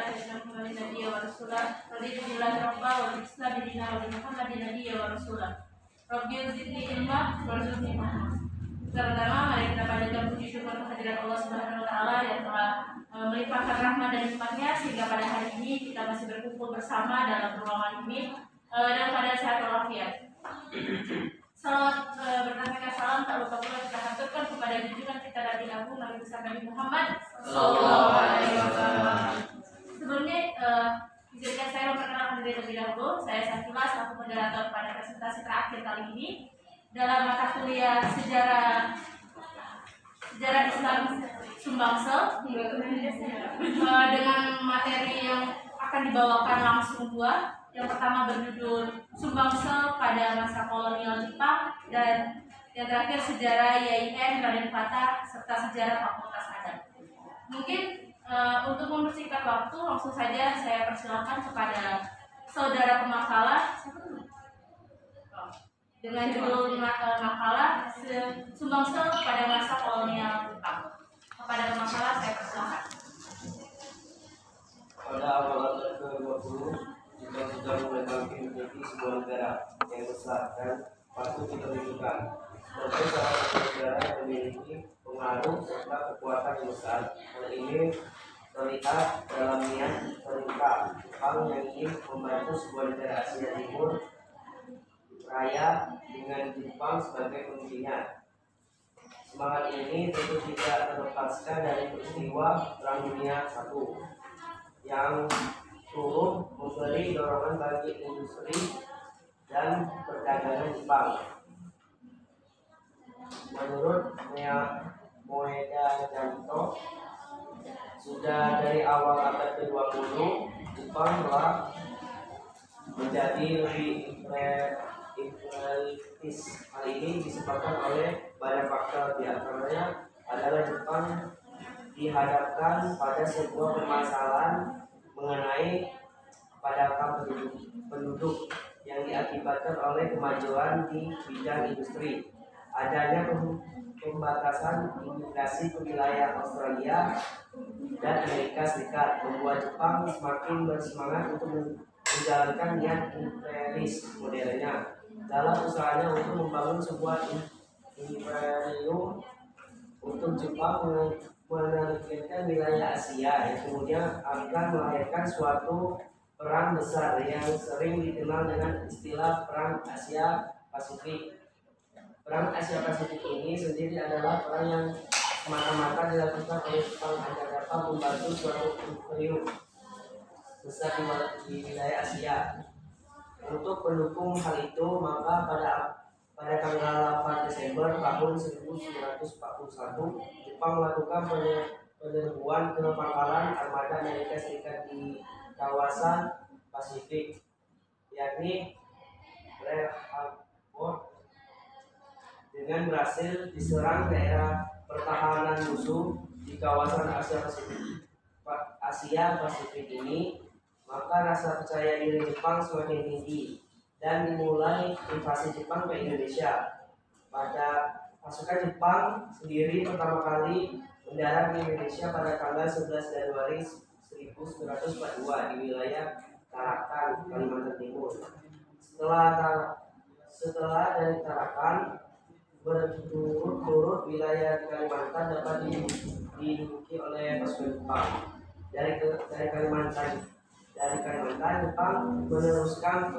sayyidina Muhammadin nabiyya wa rasulah. Raditu billahi rabba wal islam dina wa bi Muhammadin nabiyya wa rasulah. Rabbi zidni ilma warzuqni fahma. Pertama, mari kita panjatkan puji syukur kehadirat Allah Subhanahu wa taala yang telah melimpahkan rahmat dan nikmatnya sehingga pada hari ini kita masih berkumpul bersama dalam ruangan ini dalam keadaan sehat walafiat. Salawat berkata salam tak lupa pula kita haturkan kepada junjungan kita Nabi Agung Nabi besar Nabi Muhammad Sallallahu Alaihi Wasallam. Sebelumnya izinkan saya memperkenalkan diri terlebih dahulu. Saya Sakila selaku moderator pada presentasi terakhir kali ini dalam mata kuliah sejarah Islam Sumbangsel dengan materi yang akan dibawakan langsung dua. Yang pertama berjudul Sumbangsel pada masa kolonial Jepang dan yang terakhir sejarah YIN Raden Fata serta sejarah Fakultas Adat. Mungkin untuk mempersingkat waktu langsung saja saya persilakan kepada saudara pemakalah dengan judul makalah Sumbangsel pada masa kolonial Jepang. Kepada pemakalah saya persilakan. Pada awal abad ke-20, Jepang sudah mulai bangkit menjadi sebuah negara yang besar dan patut diperhitungkan sebagai salah satu negara yang memiliki pengaruh serta kekuatan yang besar. Hal ini terlihat dalam niat pemerintah Jepang yang ingin membantu sebuah negara Asia Timur raya dengan Jepang sebagai pemimpinnya. Semangat ini tentu tidak terlepaskan dari peristiwa Perang Dunia I yang turut memberi dorongan bagi industri dan perdagangan Jepang. Menurut Moeda Janto, sudah dari awal abad ke-20 Jepang telah menjadi lebih imperialis. Hal ini disebabkan oleh banyak faktor, di antaranya adalah Jepang dihadapkan pada sebuah permasalahan mengenai kepadatan penduduk yang diakibatkan oleh kemajuan di bidang industri. Adanya pembatasan imigrasi ke wilayah Australia dan Amerika Serikat membuat Jepang semakin bersemangat untuk menjalankan niat imperialis modernnya dalam usahanya untuk membangun sebuah imperium untuk Jepang menargetkan wilayah Asia yang kemudian akan melahirkan suatu perang besar yang sering dikenal dengan istilah Perang Asia Pasifik. Perang Asia Pasifik ini sendiri adalah perang yang semata-mata dilakukan oleh Jepang agar dapat membantu suatu imperium besar di wilayah Asia. Untuk mendukung hal itu, maka pada tanggal 8 Desember tahun 1941, Jepang melakukan penyerbuan ke pangkalan armada Amerika Serikat di kawasan Pasifik, yakni Pearl Harbor, dengan berhasil diserang daerah pertahanan musuh di kawasan Asia Pasifik ini. Maka rasa percaya diri Jepang semakin tinggi dan dimulai invasi Jepang ke Indonesia. Pada pasukan Jepang sendiri pertama kali mendarat di Indonesia pada tanggal 11 Januari 1942 di wilayah Tarakan, Kalimantan Timur. Setelah dari Tarakan, berturut-turut wilayah Kalimantan dapat diduduki oleh pasukan Jepang. Dari Kalimantan, Jepang meneruskan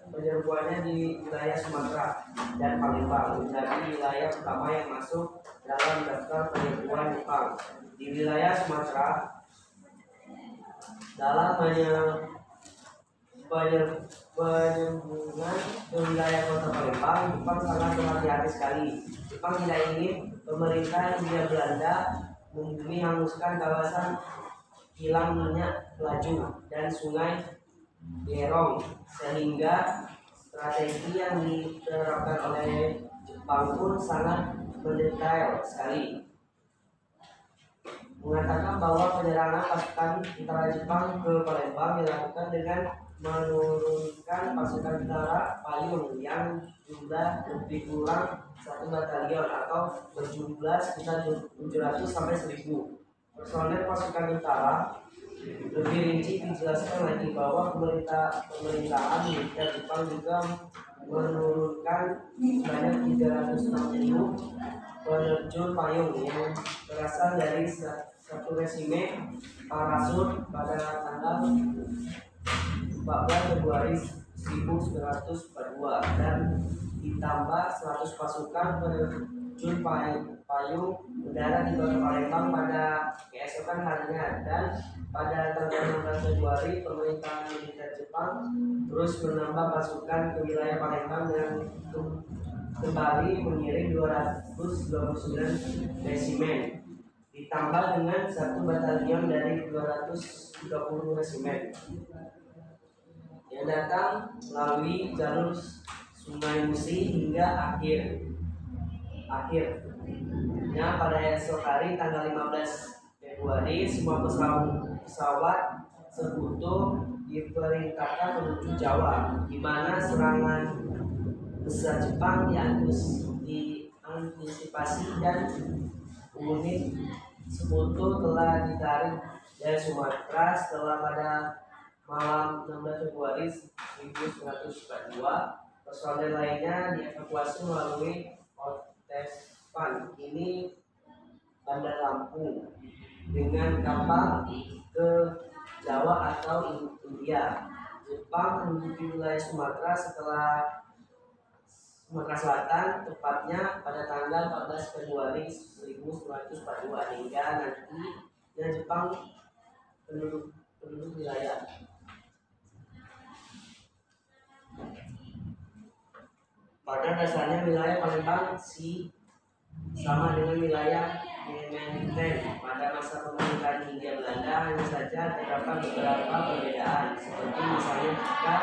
penyerbuannya di wilayah Sumatera dan Palembang menjadi wilayah pertama yang masuk dalam daftar penyerbuan Jepang. Di wilayah Sumatera, dalam penyerbuan ke wilayah kota Palembang, Jepang sangat berhati-hati sekali. Jepang tidak ingin pemerintah Hindia Belanda menghanguskan kawasan kilang minyak Pelaju dan sungai Berong, sehingga strategi yang diterapkan oleh Jepang pun sangat mendetail sekali, mengatakan bahwa penyerangan pasukan tentara Jepang ke Palembang dilakukan dengan menurunkan pasukan tentara Payung yang jumlah lebih kurang 1 batalion atau berjumlah sekitar 700 sampai 1000. Personel pasukan tentara lebih terperinci dijelaskan lagi bahwa pemerintahan militer Jepang juga menurunkan sebanyak 360 penerjun payung yang berasal dari satu resimen parasut pada tanggal 14 Februari 1942 dan ditambah 100 pasukan penerjun payung mendarat di Kota Palembang pada keesokan harinya. Dan pada tanggal 16 Februari pemerintahan militer Jepang terus menambah pasukan ke wilayah Palembang dengan kembali mengirim 229 resimen ditambah dengan 1 batalion dari 230 resimen yang datang melalui jalur Sungai Musi hingga akhirnya pada esok hari tanggal 15 Februari semua pesawat sekutu diperintahkan menuju Jawa, di mana serangan besar Jepang diantisipasi dan unit sekutu telah ditarik dari Sumatera. Setelah pada malam 16 Februari 1942 personel lainnya dievakuasi melalui Otespan, ini Bandar Lampung, dengan kapal ke Jawa atau India. Jepang menduduki wilayah Sumatera setelah Sumatera Selatan, tepatnya pada tanggal 14 Februari 1942 hingga nantinya Jepang penduduk wilayah. Pada dasarnya wilayah Palembang sama dengan wilayah Yemen pada masa pemerintahan Hindia Belanda, hanya saja terdapat beberapa perbedaan, seperti misalnya jika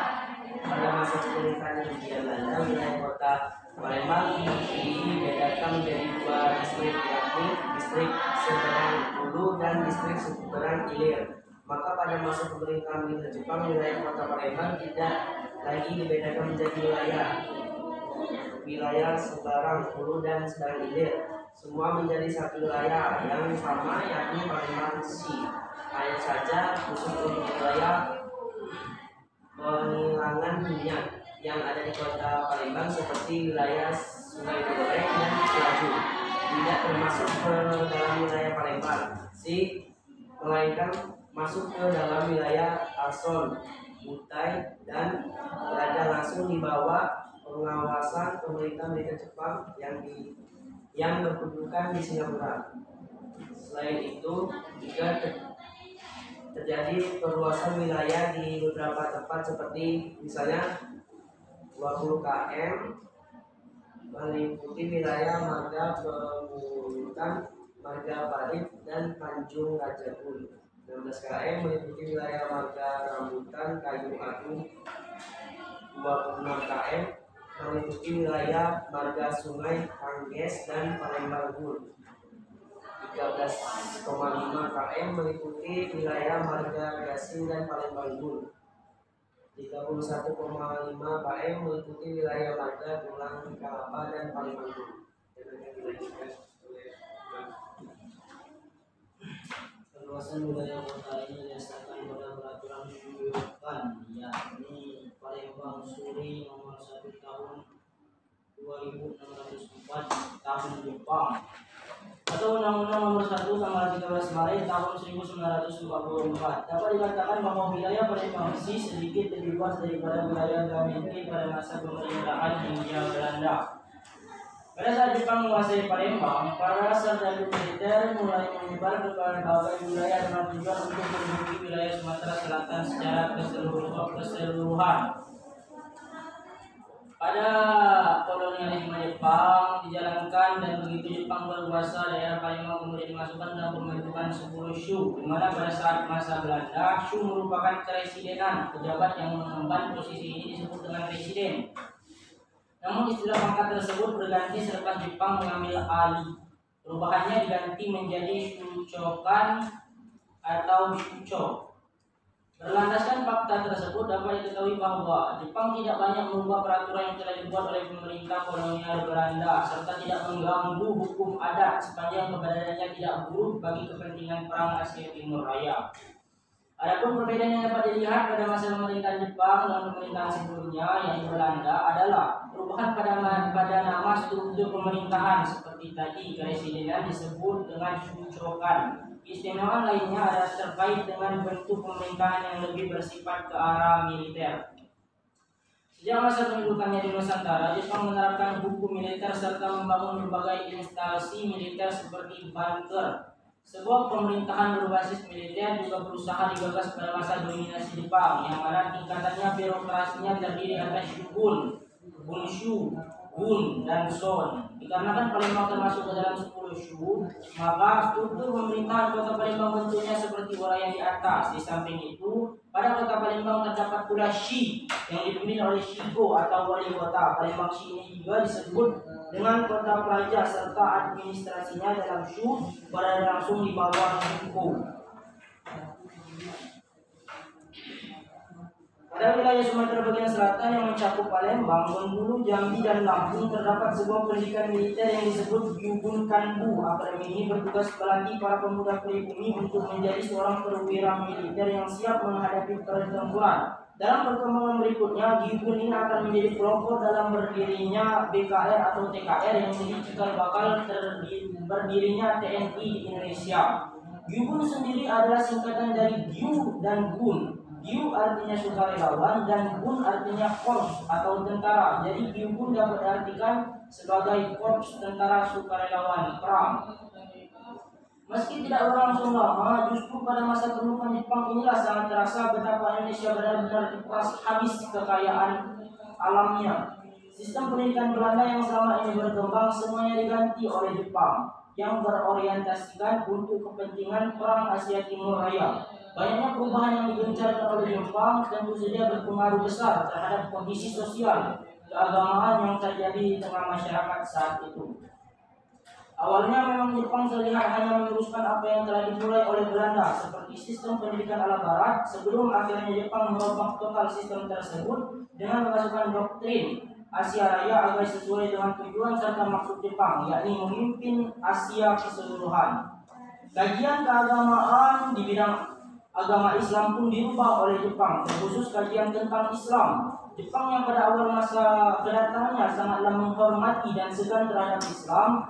pada masa pemerintahan Hindia Belanda wilayah kota Palembang dibedakan menjadi 2 distrik, yakni distrik Seberang Hulu dan distrik Seberang Ilir. Maka pada masa pemerintahan militer Jepang wilayah kota Palembang tidak lagi dibedakan menjadi wilayah Seberang Hulu dan Seberang Ilir. Semua menjadi satu wilayah yang sama, yakni Palembang Sea. Hanya saja khusus untuk wilayah penghilangan minyak yang ada di kota Palembang seperti wilayah Sungai Goreng dan Selaju tidak termasuk ke dalam wilayah Palembang melainkan masuk ke dalam wilayah Alson, Butai, dan berada langsung di bawah pengawasan pemerintah militer Jepang yang berkedudukan di Singapura. Selain itu juga terjadi perluasan wilayah di beberapa tempat seperti misalnya 20 km meliputi wilayah Marga Pegunungan, Marga Parit, dan Tanjung Rajabun. 16 km meliputi wilayah Marga Rambutan, Kayu Agung. 26 km meliputi wilayah Marga Sungai Angges dan Palembang Hul. 13,5 km meliputi wilayah Marga Gasing dan Palembang Hul. 31,5 km meliputi wilayah Marga Tulang Kalapa dan Palembang Hul. Perluasan wilayah kota ini didasarkan pada peraturan gubernur, yakni Palembang Suri nomor 1 tahun 2604 tahun Jepang, atau Undang-Undang nomor 1 tanggal 13 Maret tahun 1944. Dapat dikatakan bahwa wilayah Palembang sedikit lebih luas daripada wilayah Gamenti pada masa pemerintahan Hindia Belanda. Pada saat Jepang menguasai Palembang, para serdadu militer mulai menyebar ke berbagai wilayah dengan tujuan untuk menduduki wilayah Sumatera Selatan secara keseluruhan. Pada kolonialisme Jepang dijalankan dan begitu Jepang berkuasa, daerah Palembang kemudian dimasukkan dalam pembentukan 10 Shu, di mana pada saat masa Belanda, Shu merupakan keresidenan. Pejabat yang mengemban posisi ini disebut dengan residen. Namun istilah pangkat tersebut berganti selepas Jepang mengambil alih. Perubahannya diganti menjadi Shuchokan atau Shucho. Berlandaskan fakta tersebut dapat diketahui bahwa Jepang tidak banyak mengubah peraturan yang telah dibuat oleh pemerintah kolonial Belanda, serta tidak mengganggu hukum adat sepanjang keberadaannya tidak buruk bagi kepentingan perang Asia Timur Raya. Adapun perbedaan yang dapat dilihat pada masa pemerintahan Jepang dan pemerintahan sebelumnya yaitu Belanda adalah perubahan pada nama struktur pemerintahan seperti tadi kepresidenan disebut dengan shuchokan. Keistimewaan lainnya adalah terkait dengan bentuk pemerintahan yang lebih bersifat ke arah militer. Sejak masa pendudukannya di Nusantara, Jepang menerapkan hukum militer serta membangun berbagai instalasi militer seperti bunker. Sebuah pemerintahan berbasis militer juga berusaha digagas pada masa dominasi Jepang, yang mana tingkatannya birokrasinya terdiri atas shogun, bunshu, gun, dan shon. Dikarenakan Palembang termasuk ke dalam 10 shu, maka struktur pemerintahan kota Palembang bentuknya seperti uraian di atas. Di samping itu, pada kota Palembang terdapat pula shi yang dipimpin oleh shigo atau wali kota. Palembang shi ini juga disebut dengan kota pelajar serta administrasinya dalam shu berada langsung di bawah shigo. Pada wilayah Sumatera bagian selatan yang mencakup Palembang, Bengkulu, Jambi, dan Lampung terdapat sebuah pendidikan militer yang disebut Gyubun Kanbu. Akademi ini bertugas melatih para pemuda pribumi untuk menjadi seorang perwira militer yang siap menghadapi pertempuran. Dalam perkembangan berikutnya, Gyubun ini akan menjadi pelopor dalam berdirinya BKR atau TKR yang menjadi cikal bakal berdirinya TNI di Indonesia. Gyubun sendiri adalah singkatan dari Gyu dan Gun. Gyu artinya sukarelawan dan Gun artinya korps atau tentara. Jadi Gyubun dapat diartikan sebagai korps tentara sukarelawan perang. Meski tidak berlangsung lama, justru pada masa pendudukan Jepang inilah sangat terasa betapa Indonesia benar-benar diperas habis kekayaan alamnya. Sistem pendidikan Belanda yang selama ini berkembang semuanya diganti oleh Jepang yang berorientasikan untuk kepentingan perang Asia Timur Raya. Banyaknya perubahan yang digencarkan oleh Jepang tentu saja berpengaruh besar terhadap kondisi sosial keagamaan yang terjadi di tengah masyarakat saat itu. Awalnya memang Jepang terlihat hanya meneruskan apa yang telah dimulai oleh Belanda seperti sistem pendidikan ala Barat, sebelum akhirnya Jepang merubah total sistem tersebut dengan memasukkan doktrin Asia Raya agar sesuai dengan tujuan serta maksud Jepang, yakni memimpin Asia keseluruhan. Kajian keagamaan di bidang agama Islam pun dirubah oleh Jepang, terkhusus kajian tentang Islam. Jepang yang pada awal masa kedatangannya sangatlah menghormati dan segan terhadap Islam,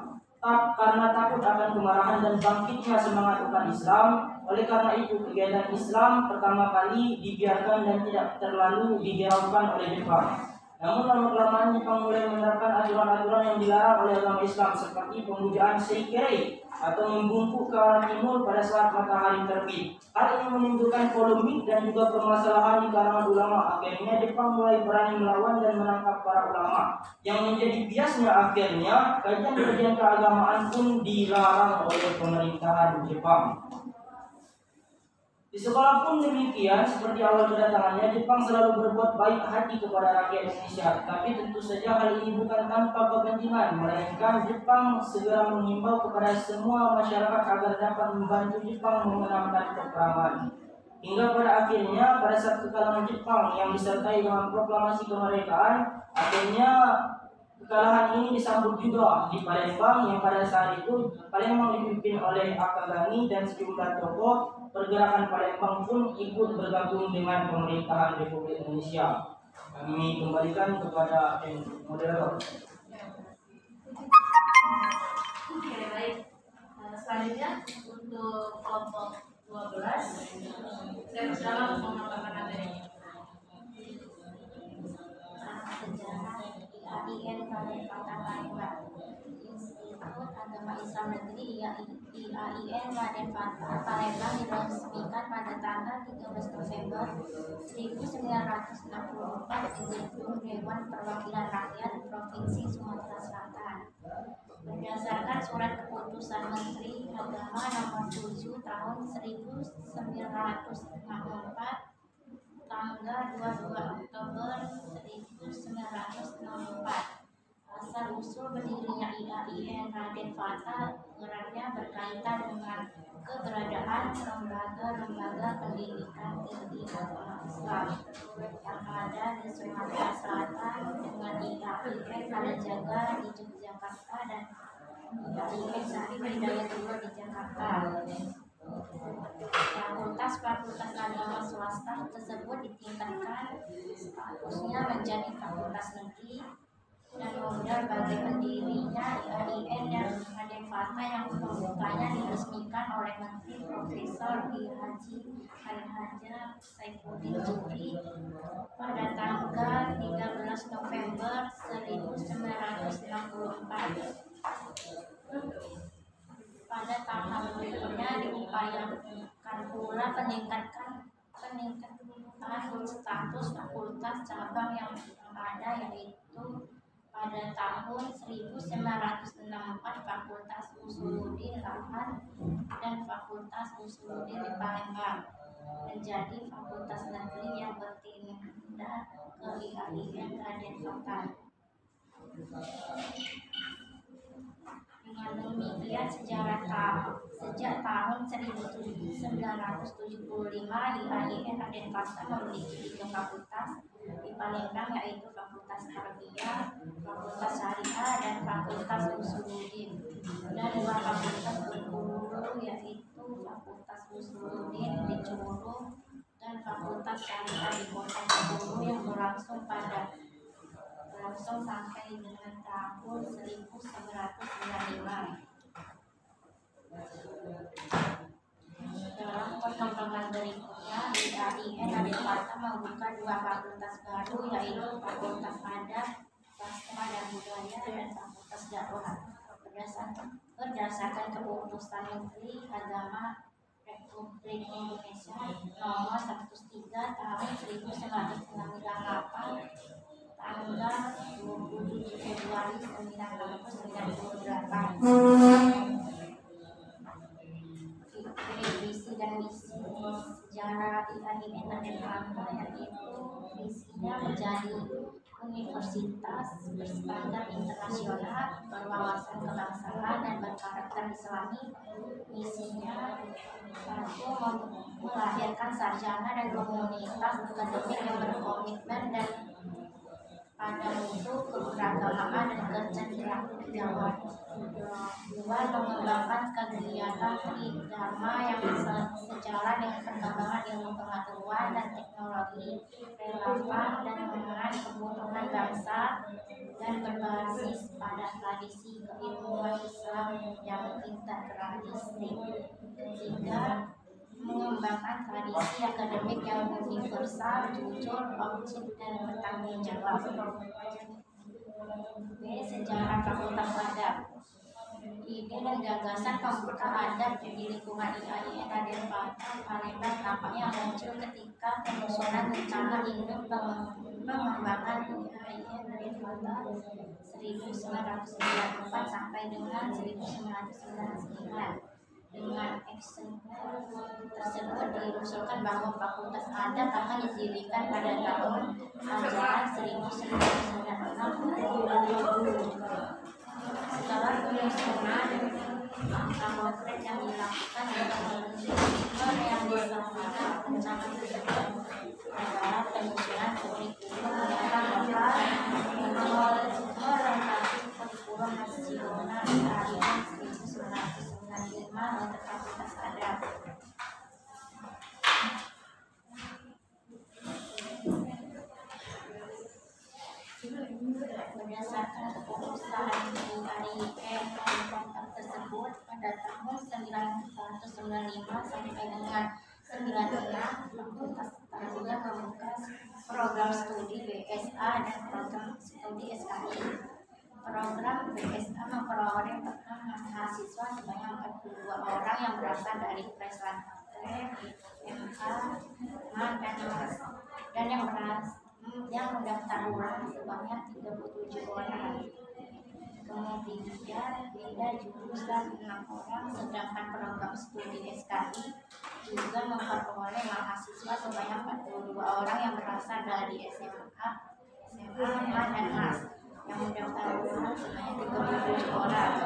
karena takut akan kemarahan dan bangkitnya semangat umat Islam. Oleh karena itu kegiatan Islam pertama kali dibiarkan dan tidak terlalu dihiraukan oleh Jepang. Namun lama-kelamaan Jepang mulai menerapkan aturan-aturan yang dilarang oleh agama Islam seperti pemujaan seikirei atau membungkuk ke arah timur pada saat matahari terbit. Hal ini menimbulkan polemik dan juga permasalahan di kalangan ulama. Akhirnya Jepang mulai berani melawan dan menangkap para ulama. Yang menjadi biasnya akhirnya kajian-kajian keagamaan pun dilarang oleh pemerintahan Jepang. Di sekolah pun demikian, seperti awal kedatangannya, Jepang selalu berbuat baik hati kepada rakyat Indonesia. Tapi tentu saja hal ini bukan tanpa kepentingan, melainkan Jepang segera mengimbau kepada semua masyarakat agar dapat membantu Jepang memenangkan peperangan. Hingga pada akhirnya, pada saat kekalahan Jepang yang disertai dengan proklamasi kemerdekaan, akhirnya kekalahan ini disambut juga di Palembang, yang pada saat itu Palembang dipimpin oleh Akagami dan sejumlah tokoh. Pergerakan Palembang pun ikut bergabung dengan pemerintahan Republik Indonesia. Kami kembalikan kepada moderator. Oke, baik. Selanjutnya untuk kelompok 12, saya persilakan untuk mengatakan materinya. Sejarah IAIN Raden Fatah Palembang. Institut Agama Islam Negeri IAIN Raden Fatah Palembang diresmikan pada tanggal 13 November 1964 di Gedung Dewan Perwakilan Rakyat Provinsi Sumatera Selatan. Berdasarkan surat keputusan Menteri Agama Nomor 7 Tahun 1964 tanggal 22 Oktober 1964. Asal-usul berdirinya IAIN Raden Fatah eratnya berkaitan dengan keberadaan lembaga-lembaga pendidikan tinggi agama Islam yang ada di Sumatera Selatan dengan IAIN Kalijaga di Yogyakarta dan IAIN Sari Hidayatullah di Jakarta. Fakultas agama swasta tersebut ditingkatkan statusnya menjadi fakultas negeri dan modal bagi pendirinya IAIN dan Raden Fatma yang pembukanya diresmikan oleh Menteri Profesor Haji Al-Haja Saifuddin Jufri pada tanggal 13 November 1964. Pada tahap berikutnya diupayakan pula peningkatan status fakultas cabang yang ada, yaitu pada tahun 1964 Fakultas Usuluddin Lahan dan Fakultas Usuluddin di Palembang menjadi fakultas negeri yang berpindah ke IAIN Raden Fatma. Dengan demikian sejak tahun 1975 IAIN Raden Fatma memiliki 3 fakultas di Palembang, yaitu Fakultas Tarbiyah, Fakultas Syariah, dan Fakultas Usuluddin, dan 2 fakultas berguru, yaitu Fakultas Usuluddin di Curug dan Fakultas Syariah di Kota Bengkulu yang berlangsung sampai dengan tahun 1995. Dalam perkembangan berikutnya, IAIN Raden Fatma membuka 2 fakultas baru, yaitu Fakultas Adat, Sastra dan Budaya, dan Fakultas Dakwah. Berdasarkan keputusan Menteri Agama Republik Indonesia nomor 103 tahun 1998 tanggal 27 Februari 1998. Visi dan misi sejarah IAIN Raden Fatma, yaitu visinya menjadi universitas berstandar internasional, berwawasan kebangsaan dan berkarakter Islami. Misinya melahirkan sarjana dan komunitas akademik yang berkomitmen dan pada mutu keberagamaan dan kecenderungan. 2. Mengembangkan kegiatan tridharma yang sejalan dengan perkembangan ilmu pengetahuan dan teknologi, relevan dan mengenai kebutuhan bangsa dan berbasis pada tradisi keilmuan Islam yang integralistik. 3. Mengembangkan tradisi akademik yang universal, jujur, objektif, dan bertanggung jawab. B. Sejarah Fakultas Adat. Ide dan gagasan pembuka adat di lingkungan IAIN Raden Fatma Palembang tampaknya muncul ketika penyusunan rencana induk pengembangan IAIN Raden Fatma 1994 sampai dengan 1999. Dengan eksekutif tersebut diusulkan bahwa Fakultas Adat akan didirikan pada tahun ajaran 1996. Setelah penyusunan langkah konkret yang dilakukan untuk merealisasikan rencana tersebut adalah penyusunan kurikulum daerah lokal, melengkapi kurikulum nasional IAIN 1995 untuk Fakultas Adat. Berdasarkan keputusan IAIN tersebut pada tahun 1995 sampai dengan 96, Fakultas Tarbiyah membuka program studi BSA dan program studi SKI. Program BSA memperoleh mahasiswa sebanyak 42 orang yang berasal dari Preslantek, MK, dan MAS, dan yang mendaftar ulang sebanyak 37 orang. Kemudian beda jurusan 6 orang, sedangkan program studi SKI juga memperoleh mahasiswa sebanyak 42 orang yang berasal dari SMA, dan MAS, yang mendaftar ulang sebanyak 37 orang.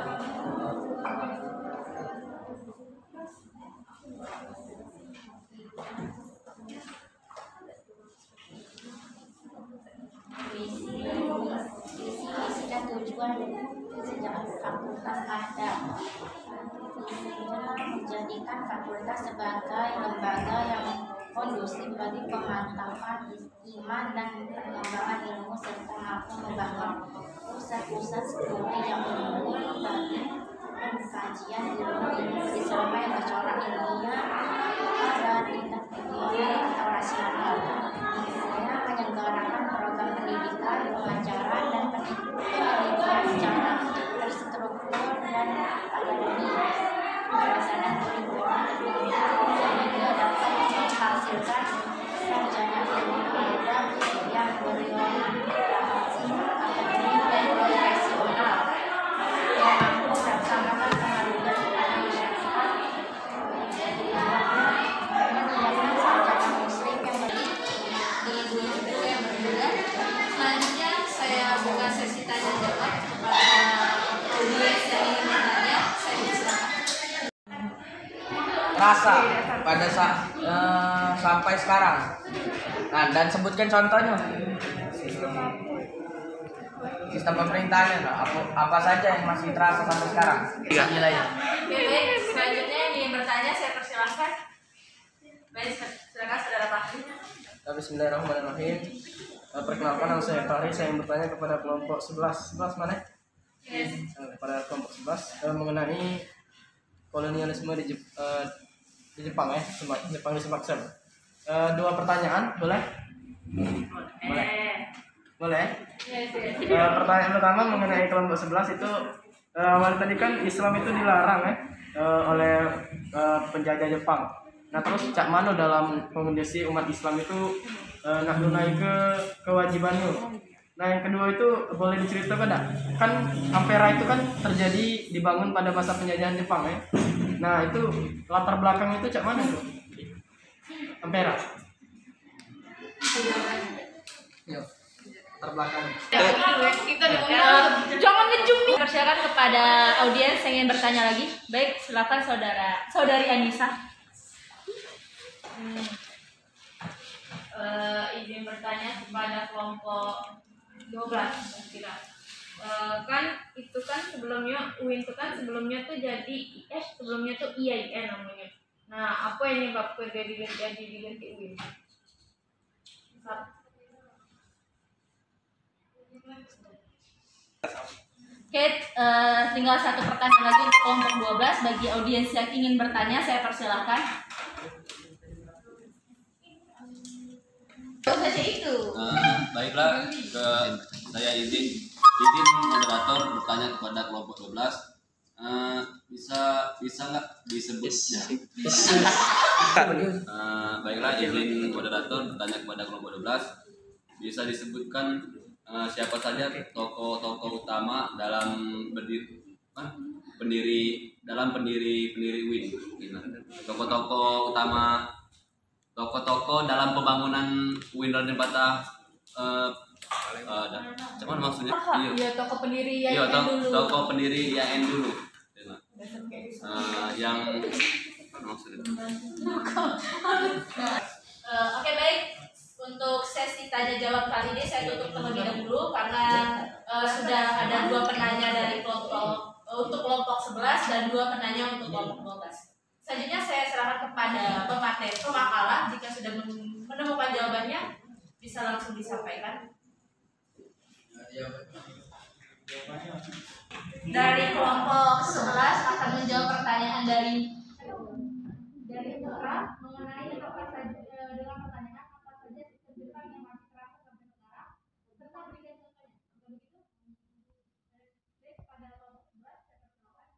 Visi dan tujuan sejak Fakultas Adat. menjadikan fakultas sebagai lembaga yang kondusif bagi pemantapan iman dan pengembangan ilmu serta mampu membangun pusat-pusat studi yang unggul bagi pengkajian ilmu Islam yang bercorak ilmiah pada tingkat regional atau nasional. Misalnya menyelenggarakan program pendidikan, pengajaran dan penelitian secara terstruktur dan akademis berdasarkan kurikulum tertentu sehingga dapat menghasilkan sarjana ilmu muda yang berorientasi akademik dan profesional yang mampu melaksanakan pengabdian kepada masyarakat. Menyiapkan sarjana muslim yang Dengan dua buku yang berbeda. Selanjutnya saya buka sesi tanya jawab kepada audiens yang ingin bertanya. Saya persilakan. Rasa pada saat sampai sekarang. Nah, dan sebutkan contohnya. Sistem pemerintahannya, apa saja yang masih terasa sampai sekarang? Iya. Nilainya. Oke, baik. Selanjutnya yang ingin bertanya saya persilakan. Baik, silakan saudara Fahri. Bismillahirrahmanirrahim. Perkenalkan, nama saya Fahri. Saya ingin bertanya kepada kelompok 11 mana? Yes. Pada kelompok 11 mengenai kolonialisme di Jepang ya, Jepang di Sumatera. Dua pertanyaan, boleh? Boleh. Yes, yes. Pertanyaan pertama mengenai kelompok 11 itu awal tadi kan Islam itu dilarang ya oleh penjajah Jepang. Nah terus cak mano dalam kondisi umat Islam itu nak tunai ke kewajibannya. Nah yang kedua itu boleh diceritakan enggak? Kan Ampera itu kan terjadi dibangun pada masa penjajahan Jepang ya. Nah itu latar belakang itu cak mana tuh? Ampera. Yuk, latar belakang. Jangan ngecumi. Persilakan kepada audiens yang ingin bertanya lagi. Baik, silakan saudari Anissa. Izin bertanya kepada kelompok 12 kira. Kan itu kan sebelumnya UIN itu kan sebelumnya tuh jadi IS, sebelumnya tuh IAIN namanya. Nah, apa yang menyebabkan diganti UIN? Oke, tinggal satu pertanyaan lagi untuk kelompok 12. Bagi audiens yang ingin bertanya, saya persilahkan. Saja itu. Baiklah, saya izin moderator bertanya kepada kelompok 12. Bisa nggak disebut ya? Baiklah, izin moderator bertanya kepada kelompok 12. Bisa disebutkan siapa saja tokoh-tokoh utama dalam pendiri UIN? Tokoh-tokoh utama, tokoh-tokoh dalam pembangunan UIN Raden Patah. Cuman maksudnya? Iya, tokoh pendiri yang Iya, dulu. tokoh pendiri yang dulu. Yang maksudnya? Oke, baik. Untuk sesi tanya jawab kali ini saya tutup terlebih dahulu karena sudah ada dua penanya dari kelompok untuk kelompok 11 dan dua penanya untuk kelompok 12. Selanjutnya saya serahkan kepada pemakalah. Jika sudah menemukan jawabannya bisa langsung disampaikan. Dari kelompok 11 akan menjawab pertanyaan dari Zahra mengenai apa saja dengan pertanyaan apa saja sistem Jepang yang masih terasa sampai sekarang serta berikan contohnya. Begitu? Baik, pada kelompok 11 saya persilakan.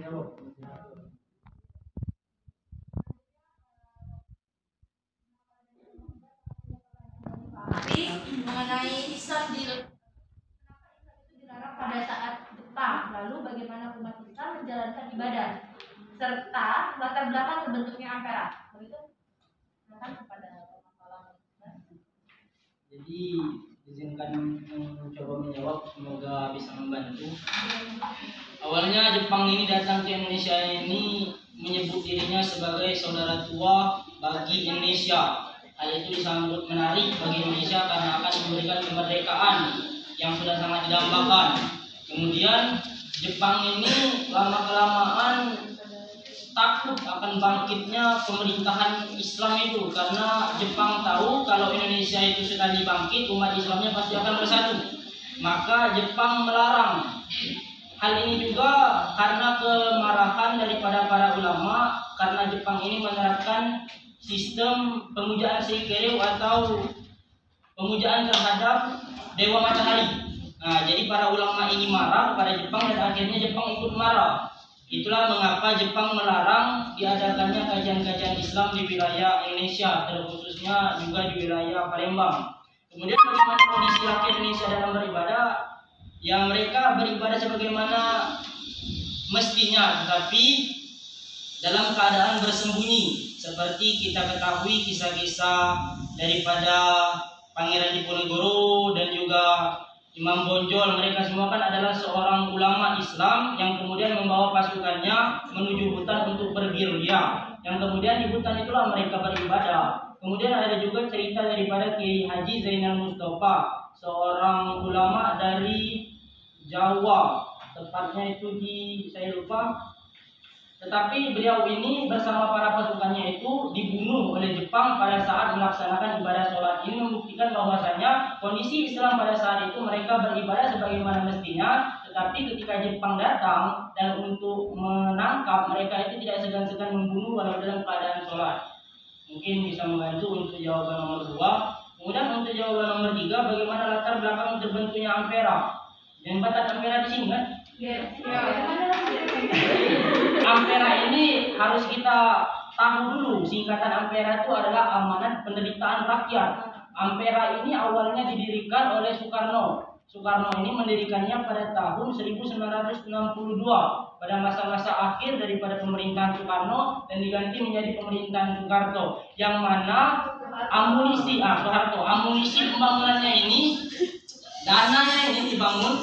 Tapi mengenai Islam dilarang pada saat Jepang, lalu bagaimana umat Islam menjalankan ibadah serta latar belakang terbentuknya ampera. Begitu? Silakan kepada pemaparan. Jadi izinkan mencoba menjawab, semoga bisa membantu. Awalnya Jepang ini datang ke Indonesia ini menyebut dirinya sebagai saudara tua bagi Indonesia. Hal itu disambut menarik bagi Indonesia karena akan memberikan kemerdekaan yang sudah sangat didambakan. Kemudian Jepang ini lama-kelamaan takut akan bangkitnya pemerintahan Islam itu, karena Jepang tahu kalau Indonesia itu sudah dibangkit, umat Islamnya pasti akan bersatu. Maka Jepang melarang. Hal ini juga karena kemarahan daripada para ulama, karena Jepang ini menerapkan sistem pemujaan Seikiryu atau pemujaan terhadap dewa matahari. Nah, jadi para ulama ini marah pada Jepang dan akhirnya Jepang ikut marah. Itulah mengapa Jepang melarang diadakannya kajian-kajian Islam di wilayah Indonesia, terkhususnya juga di wilayah Palembang. Kemudian bagaimana kondisi rakyat Indonesia dalam beribadah? Yang mereka beribadah sebagaimana mestinya, tetapi dalam keadaan bersembunyi. Seperti kita ketahui kisah-kisah daripada Pangeran Diponegoro dan juga Imam Bonjol, mereka semua kan adalah seorang ulama Islam yang kemudian membawa pasukannya menuju hutan untuk bergerilya. Yang kemudian di hutan itulah mereka beribadah. Kemudian ada juga cerita daripada Kiai Haji Zainal Mustafa, seorang ulama dari Jawa, tepatnya itu saya lupa. Tetapi beliau ini bersama para pasukannya itu dibunuh oleh Jepang pada saat melaksanakan ibadah sholat. Ini membuktikan bahwasanya kondisi Islam pada saat itu mereka beribadah sebagaimana mestinya, tetapi ketika Jepang datang dan untuk menangkap mereka itu tidak segan-segan membunuh walau dalam keadaan sholat. Mungkin bisa membantu untuk jawaban nomor 2. Kemudian untuk jawaban nomor 3, bagaimana latar belakang terbentuknya ampera? Jembatan ampera di sini kan? Ampera ini harus kita tahu dulu, singkatan ampera itu adalah amanat penderitaan rakyat. Ampera ini awalnya didirikan oleh Soekarno. Soekarno ini mendirikannya pada tahun 1962 pada masa-masa akhir daripada pemerintahan Soekarno dan diganti menjadi pemerintahan Soeharto, yang mana amunisi pembangunannya ini, dananya ini dibangun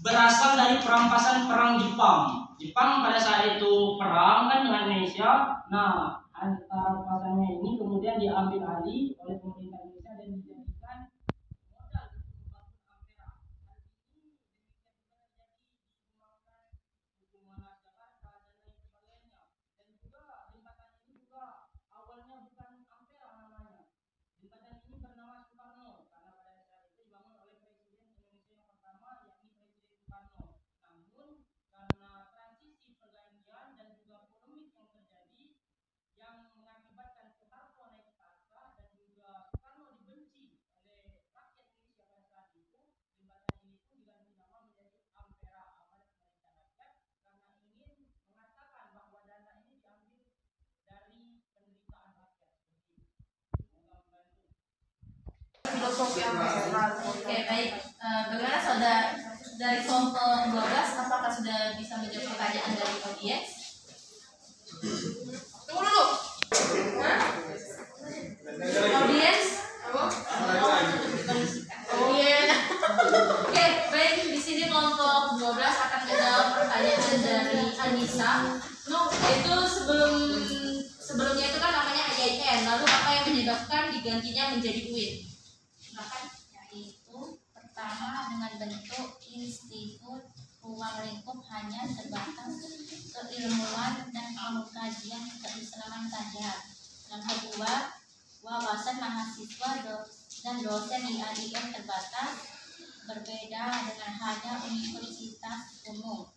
berasal dari perampasan perang Jepang. Jepang pada saat itu perang kan dengan Indonesia. Nah, rampasannya ini kemudian diambil alih oleh pemerintah Indonesia dan dijadikan modal untuk membangun ampera. Hal ini hukuman Jakarta dan lain sebagainya. Dan juga jembatan ini juga awalnya bukan ampera namanya. Jembatan ini bernama Soekarno karena pada saat itu dibangun oleh Presiden Indonesia yang pertama, yakni Presiden Soekarno. Namun karena transisi pergantian dan juga polemik yang terjadi yang mengakibatkan Soeharto naik tahta dan juga Soekarno dibenci oleh rakyat Indonesia pada saat itu, jembatan ini pun diganti nama menjadi ampera, amanat penderitaan rakyat, karena ingin mengatakan bahwa dana ini diambil dari penderitaan rakyat. Semoga membantu. Filosofi ampera. Oke, baik. Bagaimana saudara dari kelompok 12, apakah sudah bisa menjawab pertanyaan dari audiens? Tunggu dulu. Audiens? Oke, baik. Di sini kelompok 12 akan menjawab pertanyaan dari Anissa. Itu sebelumnya itu kan namanya IAIN. Lalu apa yang menyebabkan digantinya menjadi UIN? Silakan. Yaitu pertama, dengan bentuk institut ruang lingkup hanya terbatas keilmuan dan pengkajian keislaman saja. Yang kedua, wawasan mahasiswa dan dosen di IAIN terbatas, berbeda dengan hanya universitas umum,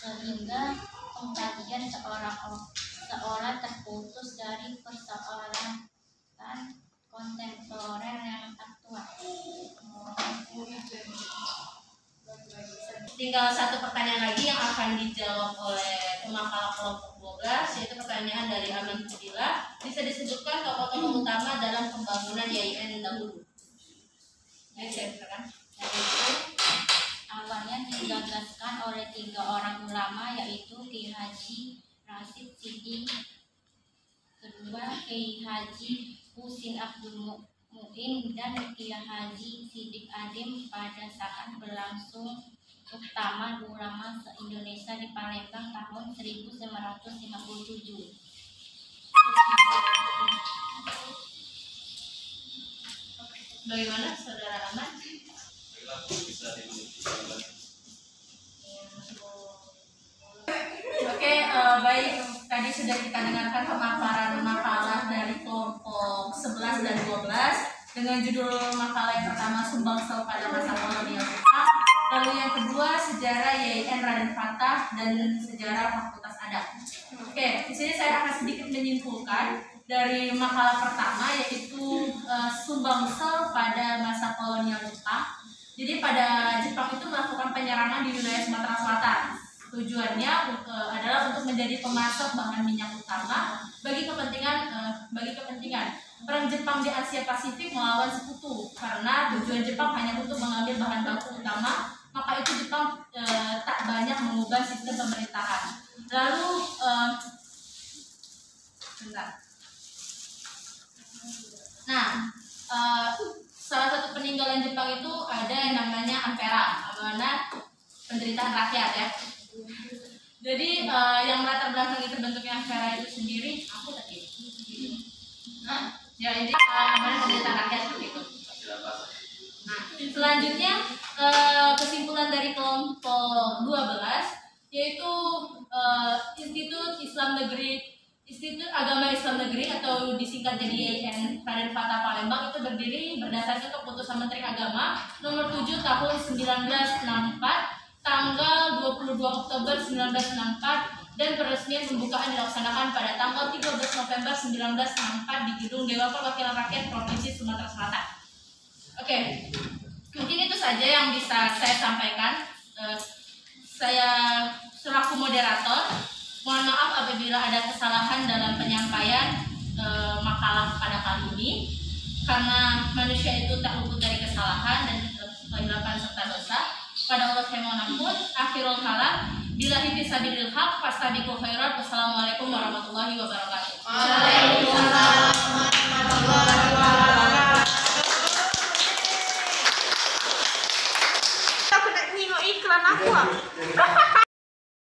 sehingga pengkajian seolah terputus dari persoalan kontemporer yang aktual. tinggal satu pertanyaan lagi yang akan dijawab oleh pemakalah kelompok 12, yaitu pertanyaan dari Aman Fadila. Bisa disebutkan tokoh-tokoh utama dalam pembangunan YIN dahulu? Ya, saya silakan. Yaitu awalnya digagaskan oleh 3 orang ulama, yaitu Kiai Haji Rashid Siddiq, kedua Kiai Haji Husin Abdul Muin, dan Kiai Haji Siddiq Adim pada saat berlangsung Muktamar Ulama se-Indonesia di Palembang tahun 1957. Bagaimana Saudara Aman? Oke, baik. Tadi sudah kita dengarkan pemaparan makalah dari kelompok 11 dan 12 dengan judul makalah yang pertama Sumbangsel pada masa kolonial Jepang. Lalu yang kedua sejarah YIN Raden Fatah dan sejarah Fakultas Adat. Oke, di sini saya akan sedikit menyimpulkan dari makalah pertama, yaitu Sumbangsel pada masa kolonial Jepang. Jadi pada Jepang itu melakukan penyerangan di wilayah Sumatera Selatan. Tujuannya adalah untuk menjadi pemasok bahan minyak utama bagi kepentingan perang Jepang di Asia Pasifik melawan sekutu. Karena tujuan Jepang hanya untuk mengambil bahan baku utama, maka itu Jepang tak banyak mengubah sistem pemerintahan. Lalu salah satu peninggalan Jepang itu ada yang namanya Ampera, mana penderitaan rakyat ya. Jadi yang melatar belakangi terbentuknya Ampera itu sendiri, ya ini mana penderitaan rakyat seperti itu. Nah, selanjutnya kesimpulan dari kelompok 12, yaitu Institut Agama Islam Negeri atau disingkat jadi YIN Raden Fatah Palembang itu berdiri berdasarkan keputusan Menteri Agama nomor 7 tahun 1964 tanggal 22 Oktober 1964 dan peresmian pembukaan dilaksanakan pada tanggal 13 November 1964 di Gedung Dewan Perwakilan Rakyat Provinsi Sumatera Selatan. Oke, mungkin itu saja yang bisa saya sampaikan. Saya selaku moderator, mohon maaf apabila ada kesalahan dalam penyampaian makalah pada kali ini, karena manusia itu tak luput dari kesalahan dan kehilapan serta dosa. Pada Allah saya mohon ampun. Akhirul kalam, billahi fisabilil haq, fastabiqul khairat. Wassalamualaikum warahmatullahi wabarakatuh. Waalaikumsalam warahmatullahi wabarakatuh. Aku nak nengok iklan aku.